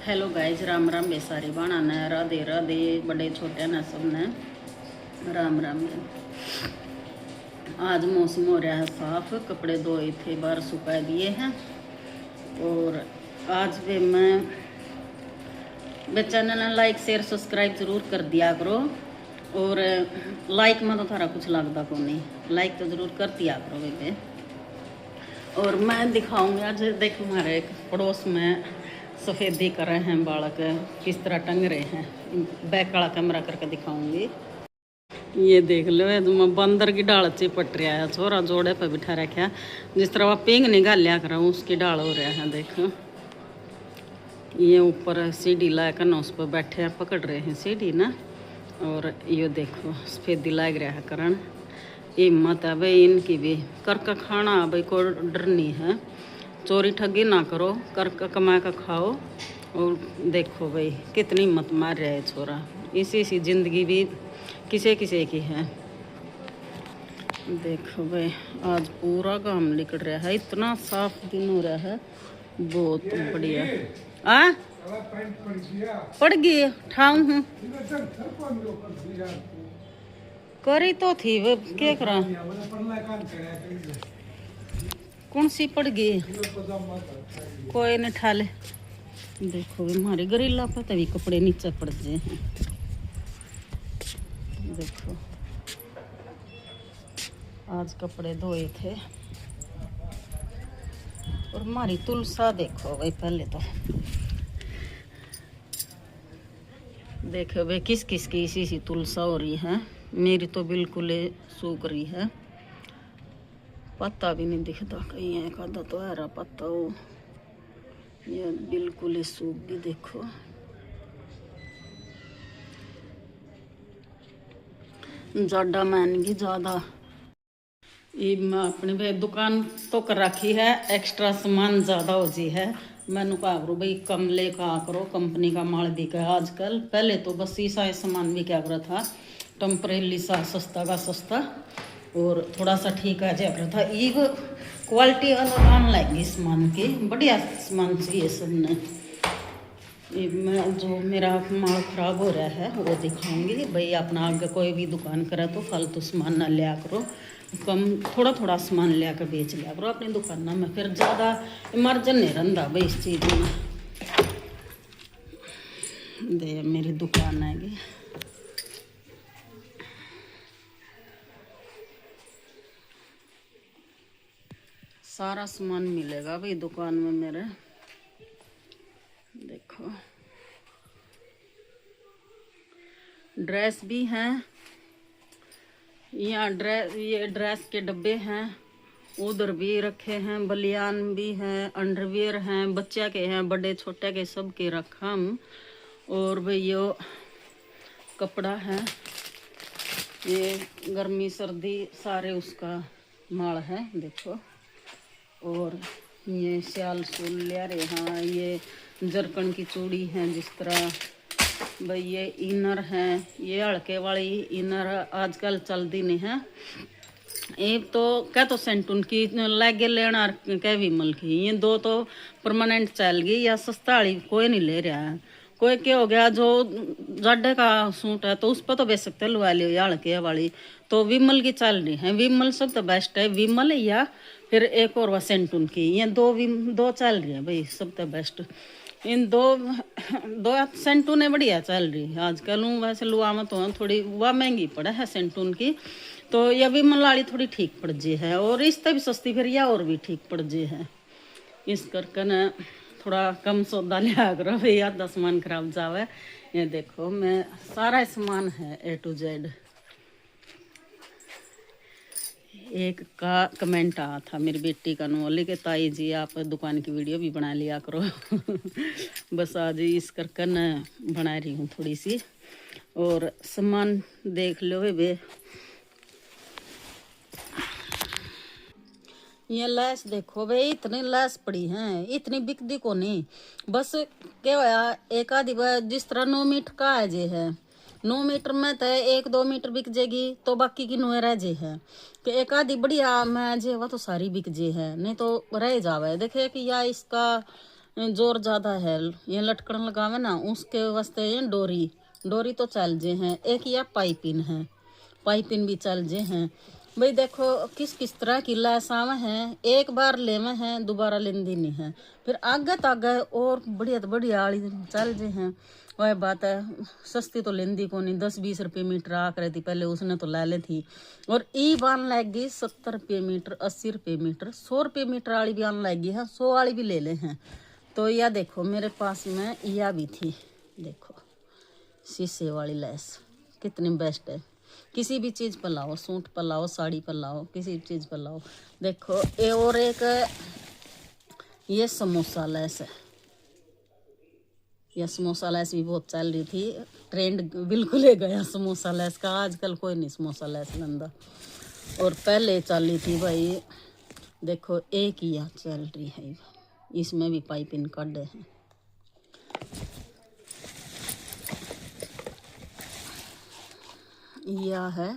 Hello guys, Ram Ram बेसारी बाणा ने राधे राधे बड़े छोटे न सब ने राम राम। आज मौसम हो रहा है साफ, कपड़े धोए थे बाहर सुखा दिए हैं। और आज भी मैं चैनल लाइक शेयर सब्सक्राइब जरूर कर दिया करो। और लाइक में तो थारा कुछ लगता को नहीं, लाइक तो जरूर कर दिया करो वे। और मैं दिखाऊंगी आज, देखो हमारे एक पड़ोस में सफ़ेदी कर रहे हैं बालक, किस तरह टंग रहे हैं। बैक वाला कैमरा करके दिखाऊंगी। ये देख लो, मैं बंदर की डाल चिपट रहा है, छोरा जोड़े पे बिठा रखा, जिस तरह वह पिंग निकाल लिया कर उसकी डाल हो रहा है। देखो ये ऊपर सीढ़ी ला कर ना उस पर बैठे हैं, पकड़ रहे हैं सीढ़ी ना। और ये देखो सफ़ेदी लाग रहा है करण। हिम्मत है भाई इनकी भी, कर का खाना भाई को डर नहीं है। चोरी ठगी ना करो, कर का कमा कर खाओ। और देखो भाई कितनी हिम्मत मार रहा है छोरा। इसी ज़िंदगी भी किसे किसे की है। देखो भाई आज पूरा काम निकल रहा है, इतना साफ दिन हो रहा है, बहुत बढ़िया। आ पड़ गई ठाऊ हूँ करी तो थी वो क्या करा, कौन सी पड़ गई, कोई नहीं ठा ले। देखो हमारे गरीला पर तभी कपड़े नीचे पड़ गए हैं। देखो आज कपड़े धोए थे। और हमारी तुलसा देखो भाई, पहले तो देखो भाई किस किस की इसी तुलसा हो रही है। मेरी तो बिल्कुल सूख रही है, पत्ता भी नहीं दिखता कहीं है, खादा तो है रहा पत्ता हो, ये बिल्कुल सूख गई। देखो ज्यादा महंगी ज्यादा। ये मैं अपनी भाई दुकान तो कर रखी है, एक्स्ट्रा सामान ज़्यादा हो जी है। मैंने कहा करो भाई कम ले कहा करो, कंपनी का माल दिखा है आजकल। पहले तो बस ईसा सामान भी क्या करा था, टेम्परेली सा सस्ता का सस्ता और थोड़ा सा ठीक आ जाया करा था। ये क्वालिटी वाला काम लाएंगे सामान की, बढ़िया सामान चाहिए सबने। ये मैं जो मेरा माल ख़राब हो रहा है वो दिखाऊंगी भाई। अपना आगे कोई भी दुकान करे तो फालतू सामान ना लिया करो, कम थोड़ा थोड़ा सामान लिया कर बेच लिया करो अपनी दुकान में, फिर ज़्यादा इमरजन नहीं रहता भाई इस चीज़ में। दे मेरी दुकान हैगी, सारा सामान मिलेगा भाई दुकान में मेरे। देखो ड्रेस भी हैं यहाँ, ये ड्रेस के डब्बे हैं, उधर भी रखे हैं, बलियान भी हैं, अंडरवियर हैं, बच्चे के हैं, बड़े छोटे के सब के रखा हम। और भाई ये कपड़ा है, ये गर्मी सर्दी सारे उसका माल है देखो। और ये स्याल सूल लिया रे, हाँ ये जरकन की चूड़ी है जिस तरह भाई। ये इनर है, ये हड़के वाली इनर आजकल चलती नहीं है। एक तो क्या तो सेंटून की लगे लेना क्या विमल की, ये दो तो परमानेंट चल गई, या सस्ता वाली कोई नहीं ले रहा है। कोई क्या हो गया जो जाडे का सूट है तो उस पर तो बेच सकते लुआ लियो, या हड़के वाली तो विमल की चल रही है। विमल सब तो बेस्ट है, विमल या फिर एक और वह सेंटून की, ये दो चल रही है भाई सब तो बेस्ट। इन दो सेंटून है बढ़िया चल रही है आजकल। वैसे लुआ में तो थोड़ी वह महंगी पड़ा है सेंटून की, तो यह भी मलाड़ी थोड़ी ठीक पड़ जी है। और इससे भी सस्ती फिर यह और भी ठीक पड़ जी है। इस करके न थोड़ा कम सौदा लिया करो भाई, आधा सामान खराब जावे। ये देखो मैं सारा सामान है A to Z। एक का कमेंट आया था मेरी बेटी का नोली के, ताई जी आप दुकान की वीडियो भी बना लिया करो। बस आज इस करके न बना रही हूँ थोड़ी सी। और सामान देख लो वे, ये लैस देखो भाई, इतनी लैस पड़ी हैं, इतनी बिकदी को नहीं। बस क्या होया एक आधी बार जिस तरह 9 मीटर का है जे है, 9 मीटर में तो 1-2 मीटर बिक जाएगी, तो बाकी की 9 रह जे है कि एक आधी बढ़िया मैं जे वह तो सारी बिक जे है, नहीं तो रह जावे। देखे कि या इसका जोर ज़्यादा है, ये लटकन लगावे ना उसके वास्ते ये डोरी डोरी तो चल जे हैं। एक या पाइपिन है, पाइपिन भी चल जे हैं। भाई देखो किस किस तरह की लैस आवे हैं, एक बार लेवे हैं दोबारा लेंदी नहीं है। फिर आगे तागे और बढ़िया तो बढ़िया वाली चल जे हैं। वह बात है, सस्ती तो लेंदी को नहीं, 10-20 रुपये मीटर आ कर थी पहले, उसने तो ले ली थी। और ई बान लगी 70 रुपये मीटर, 80 रुपये मीटर, 100 रुपये मीटर वाली भी आने लगी है, 100 वाली भी ले ले हैं। तो यह देखो मेरे पास में यह भी थी, देखो शीशे वाली लैस कितनी बेस्ट है। किसी भी चीज़ पर लाओ, सूट पर लाओ, साड़ी पर लाओ, किसी भी चीज़ पर लाओ। देखो ये और एक ये समोसा लैस है, यह समोसा लैस भी बहुत चल रही थी, ट्रेंड बिल्कुल ही गया समोसा लैस का, आजकल कोई नहीं समोसा लैस लंदा। और पहले चल रही थी भाई, देखो एक ही यह चल रही है, इसमें भी पाइपिंग काटे हैं। यह है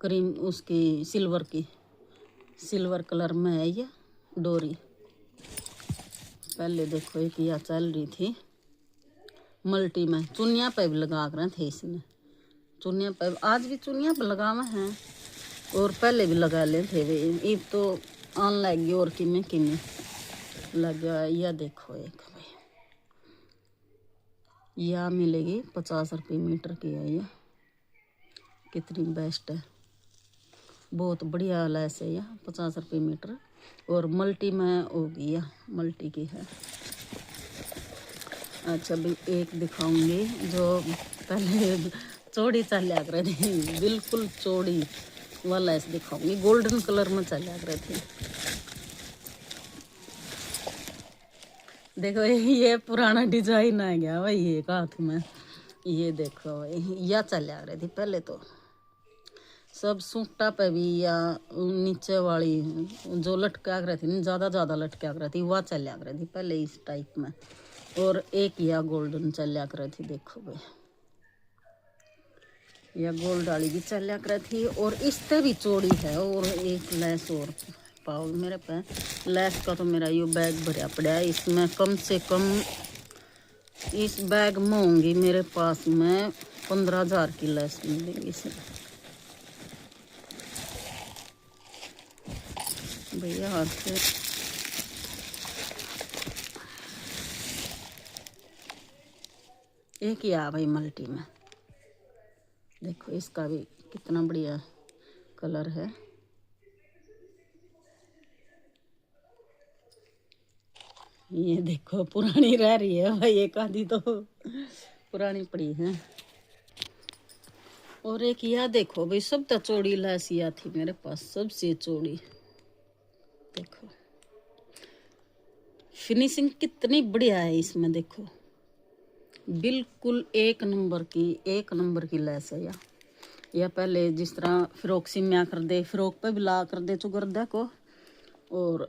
क्रीम उसकी सिल्वर की, सिल्वर कलर में है ये डोरी। पहले देखो एक यह चल रही थी मल्टी में, चुनिया पे भी लगा कर थे इसने, चुनिया पे आज भी चुनिया पे लगावे हैं और पहले भी लगा ले थे वे। अब तो आन लग गई और किमें लगा। यह देखो एक भाई, यह मिलेगी 50 रुपये मीटर की है, यह कितनी बेस्ट है, बहुत बढ़िया लैस है यह, 50 रुपये मीटर। और मल्टी में होगी, यह मल्टी की है। अच्छा भी एक दिखाऊंगी जो पहले चौड़ी चलिया कर रही थी, बिल्कुल चौड़ी वाला ऐसे दिखाऊंगी, गोल्डन कलर में चलिया कर रही थी। देखो ये पुराना डिजाइन आ गया भाई एक हाथ में, ये देखो भाई यह चलिया कर रही थी पहले तो सब सूटा पे भी, या नीचे वाली जो लटका कर रही थी, ज़्यादा लटका कर रही थी, वह चलिया कर रही थी पहले इस टाइप में। और एक यह गोल्डन चलिया कर रही थी, देखो भाई यह गोल्ड वाली भी चलिया कर रही थी। और इससे भी चौड़ी है। और एक लैस और पाओ मेरे पे, लैस का तो मेरा ये बैग भरा पड़ा है, इसमें कम से कम इस बैग में होंगी मेरे पास में 15,000 की लैस मिलेगी इसमें भैया हाथ से। एक ही आ भाई मल्टी में, देखो इसका भी कितना बढ़िया कलर है। ये देखो पुरानी रह रही है भाई, एक आधी तो पुरानी पड़ी है। और एक यह देखो भाई, सब तो चौड़ी लैसिया थी मेरे पास, सबसे चौड़ी। देखो फिनिशिंग कितनी बढ़िया है इसमें, देखो बिल्कुल एक नंबर की लैस है या पहले जिस तरह फ्रॉक सिम्या कर दे, फ्रॉक पे भी ला कर दे चुगरदा को। और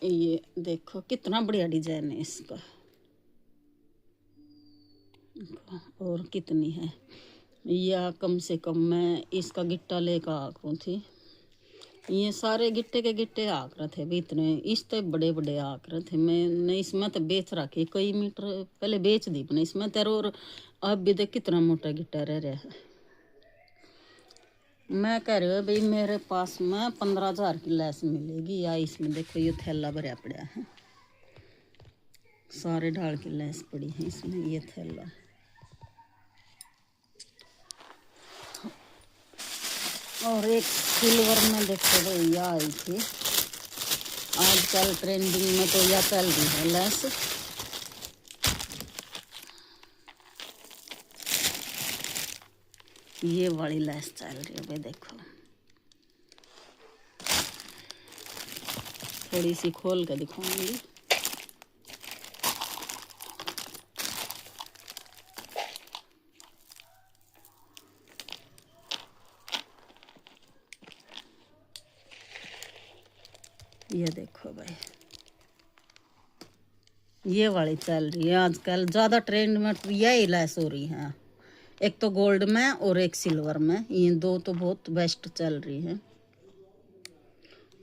ये देखो कितना बढ़िया डिजाइन है इसका, और कितनी है, या कम से कम मैं इसका गिट्टा लेकर आकर थी, ये सारे गिट्टे के गिट्टे आक रहे थे भी इतने, इस तो बड़े बड़े आक रहे थे। मैंने इसमें तो बेच रखे कई मीटर पहले बेच दी मैंने इसमें तेरे। और अब भी देख कितना मोटा गिट्टा रह रहा है। मैं कह रही हूँ भाई मेरे पास में 15,000 की लैस मिलेगी। या इसमें देखो ये थैला भरा पड़ा है, सारे ढाल की लैस पड़ी है इसमें, ये थैला। और एक सिल्वर में देखो भाई यह आई थी, आजकल ट्रेंडिंग में तो यह चल रही है लैस। ये वाली लैस चल रही है भाई, देखो थोड़ी सी खोल के दिखाऊंगी। ये देखो भाई ये वाली चल रही है आजकल, ज़्यादा ट्रेंड में यही लैस हो रही है, एक तो गोल्ड में और एक सिल्वर में, ये दो तो बहुत बेस्ट चल रही है।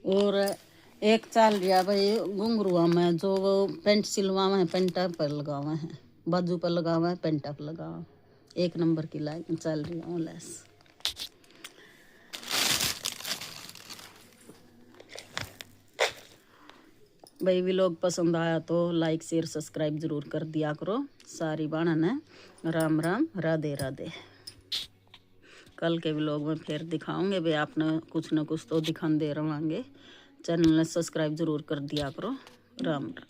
और एक चाल रिया भाई घुंघरुआ में जो वो पेंट सिलवावा है, पेंटा पर लगावा है, बाजू पर लगावा है, पेंटा पर लगावा, एक नंबर की लाइन चल रही है लेस। भाई व्लॉग पसंद आया तो लाइक शेयर सब्सक्राइब जरूर कर दिया करो। सारी बाणा ने राम राम, राधे राधे। कल के व्लॉग में फिर दिखाऊंगे भाई, आपने कुछ न कुछ तो दिखाते रहेंगे। चैनल ने सब्सक्राइब जरूर कर दिया करो। राम राम।